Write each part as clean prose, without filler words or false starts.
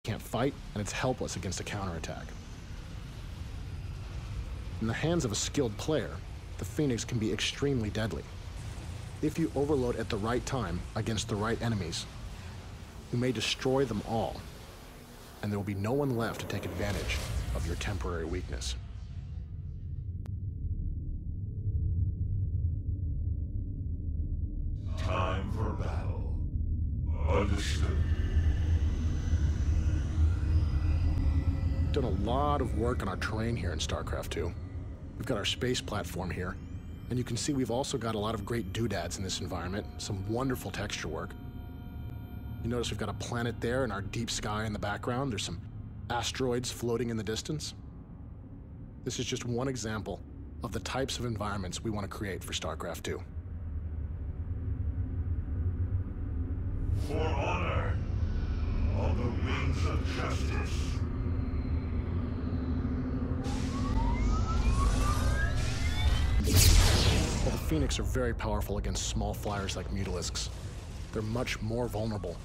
can't fight, and it's helpless against a counterattack. In the hands of a skilled player, the Phoenix can be extremely deadly. If you overload at the right time against the right enemies, you may destroy them all, and there will be no one left to take advantage of your temporary weakness. Time for battle. Understood. We've done a lot of work on our terrain here in StarCraft II. We've got our space platform here, and you can see we've also got a lot of great doodads in this environment, some wonderful texture work. You notice we've got a planet there and our deep sky in the background. There's some asteroids floating in the distance. This is just one example of the types of environments we want to create for StarCraft II. For honor, on the wings of justice. While the Phoenix are very powerful against small flyers like mutalisks, they're much more vulnerable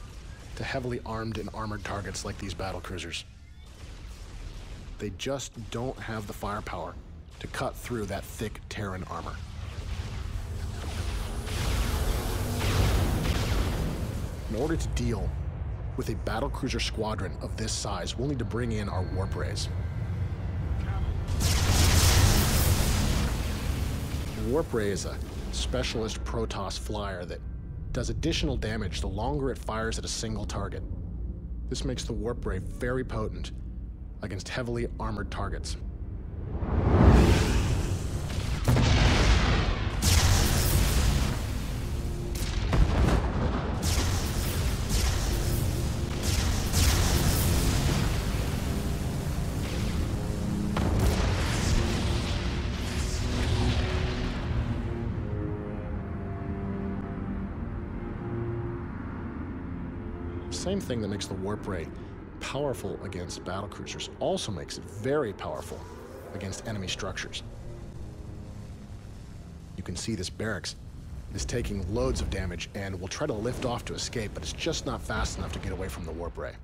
to heavily armed and armored targets like these battlecruisers. They just don't have the firepower to cut through that thick Terran armor. In order to deal with a battlecruiser squadron of this size, we'll need to bring in our warp rays. The warp ray is a specialist Protoss flyer that does additional damage the longer it fires at a single target. This makes the warp ray very potent against heavily armored targets. The same thing that makes the warp ray powerful against battlecruisers also makes it very powerful against enemy structures. You can see this barracks is taking loads of damage and will try to lift off to escape, but it's just not fast enough to get away from the warp ray.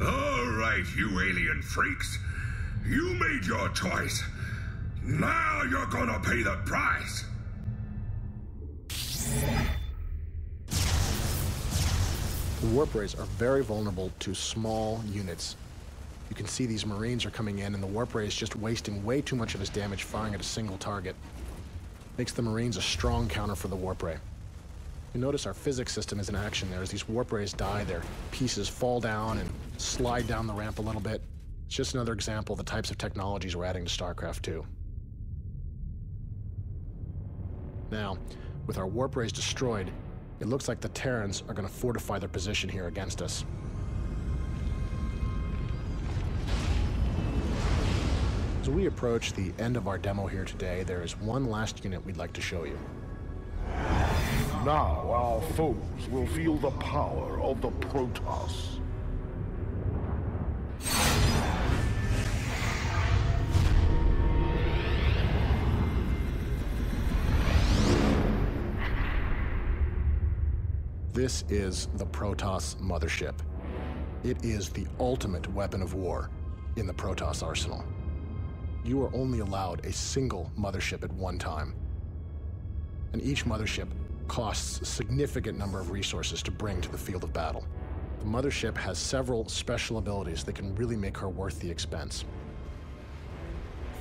All right, you alien freaks. You made your choice. Now you're gonna pay the price. The warp rays are very vulnerable to small units. You can see these Marines are coming in, and the warp ray is just wasting way too much of his damage firing at a single target. Makes the Marines a strong counter for the warp ray. You notice our physics system is in action there. As these warp rays die, their pieces fall down and slide down the ramp a little bit. It's just another example of the types of technologies we're adding to StarCraft II. Now, with our warp rays destroyed, it looks like the Terrans are going to fortify their position here against us. As we approach the end of our demo here today, there is one last unit we'd like to show you. Now our foes will feel the power of the Protoss. This is the Protoss mothership. It is the ultimate weapon of war in the Protoss arsenal. You are only allowed a single mothership at one time, and each mothership costs a significant number of resources to bring to the field of battle. The mothership has several special abilities that can really make her worth the expense.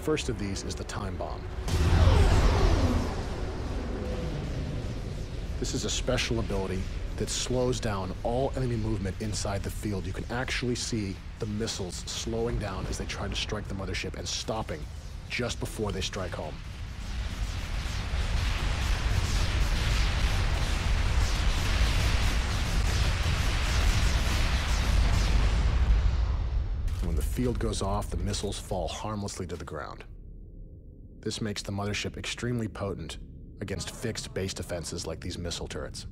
First of these is the time bomb. This is a special ability that slows down all enemy movement inside the field. You can actually see the missiles slowing down as they try to strike the mothership and stopping just before they strike home. When the field goes off, the missiles fall harmlessly to the ground. This makes the mothership extremely potent against fixed base defenses like these missile turrets.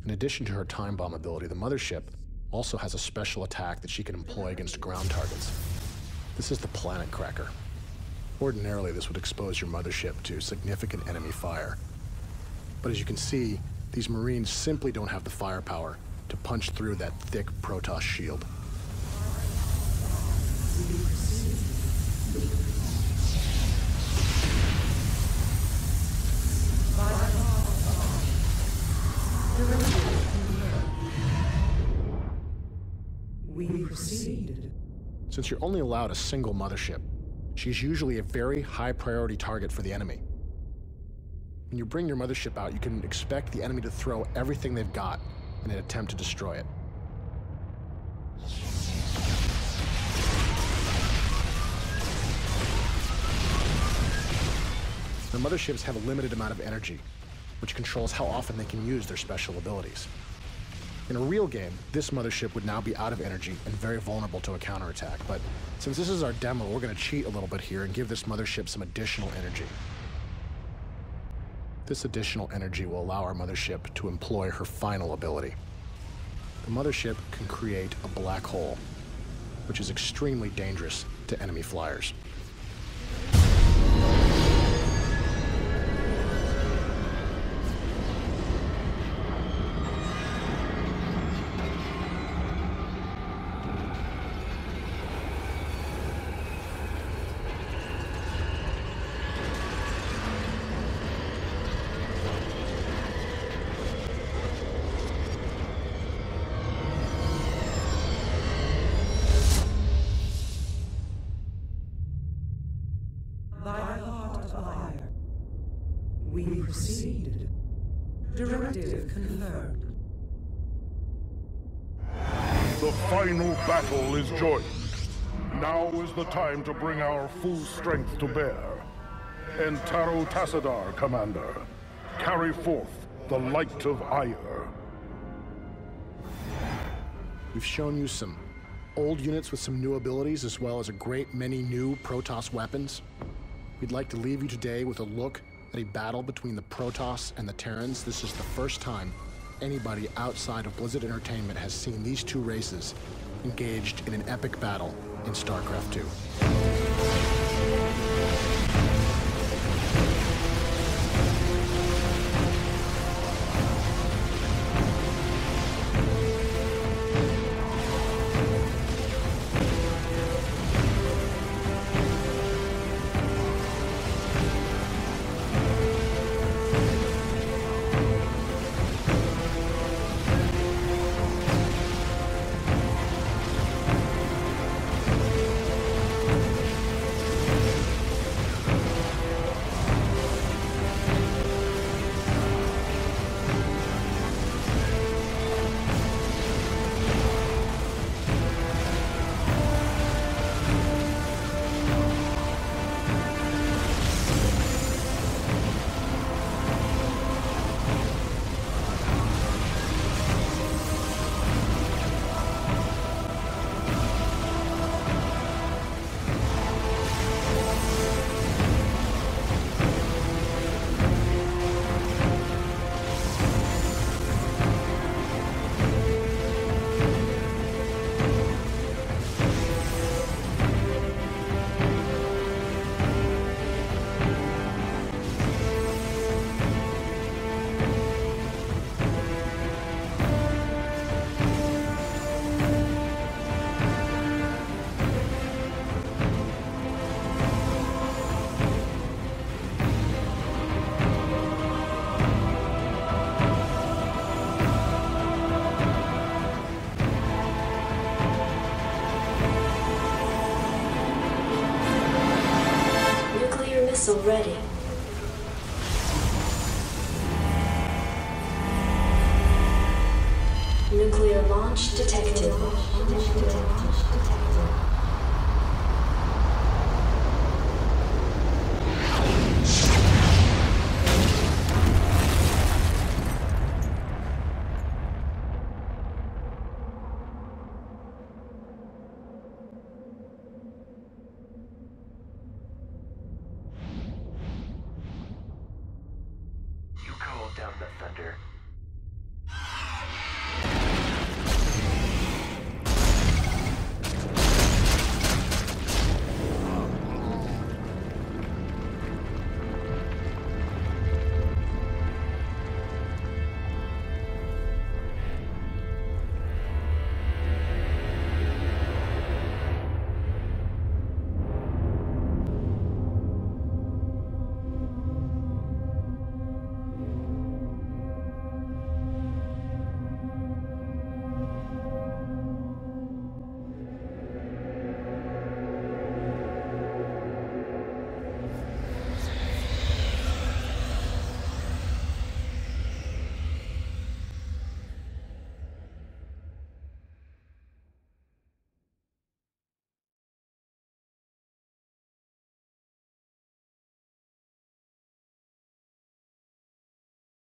In addition to her time bomb ability, the mothership also has a special attack that she can employ against ground targets. This is the Planet Cracker. Ordinarily, this would expose your mothership to significant enemy fire. But as you can see, these Marines simply don't have the firepower to punch through that thick Protoss shield. We proceed. Since you're only allowed a single mothership, she's usually a very high priority target for the enemy. When you bring your mothership out, you can expect the enemy to throw everything they've got in an attempt to destroy it. The motherships have a limited amount of energy, which controls how often they can use their special abilities. In a real game, this mothership would now be out of energy and very vulnerable to a counterattack, but since this is our demo, we're going to cheat a little bit here and give this mothership some additional energy. This additional energy will allow our mothership to employ her final ability. The mothership can create a black hole, which is extremely dangerous to enemy flyers. Thy heart of fire. We proceed. Directive confirmed. The final battle is joined. Now is the time to bring our full strength to bear. Entaro Tassadar, Commander. Carry forth the light of ire. We've shown you some old units with some new abilities, as well as a great many new Protoss weapons. We'd like to leave you today with a look at a battle between the Protoss and the Terrans. This is the first time anybody outside of Blizzard Entertainment has seen these two races engaged in an epic battle in StarCraft II. Missile ready. Nuclear launch detected. You called down the thunder.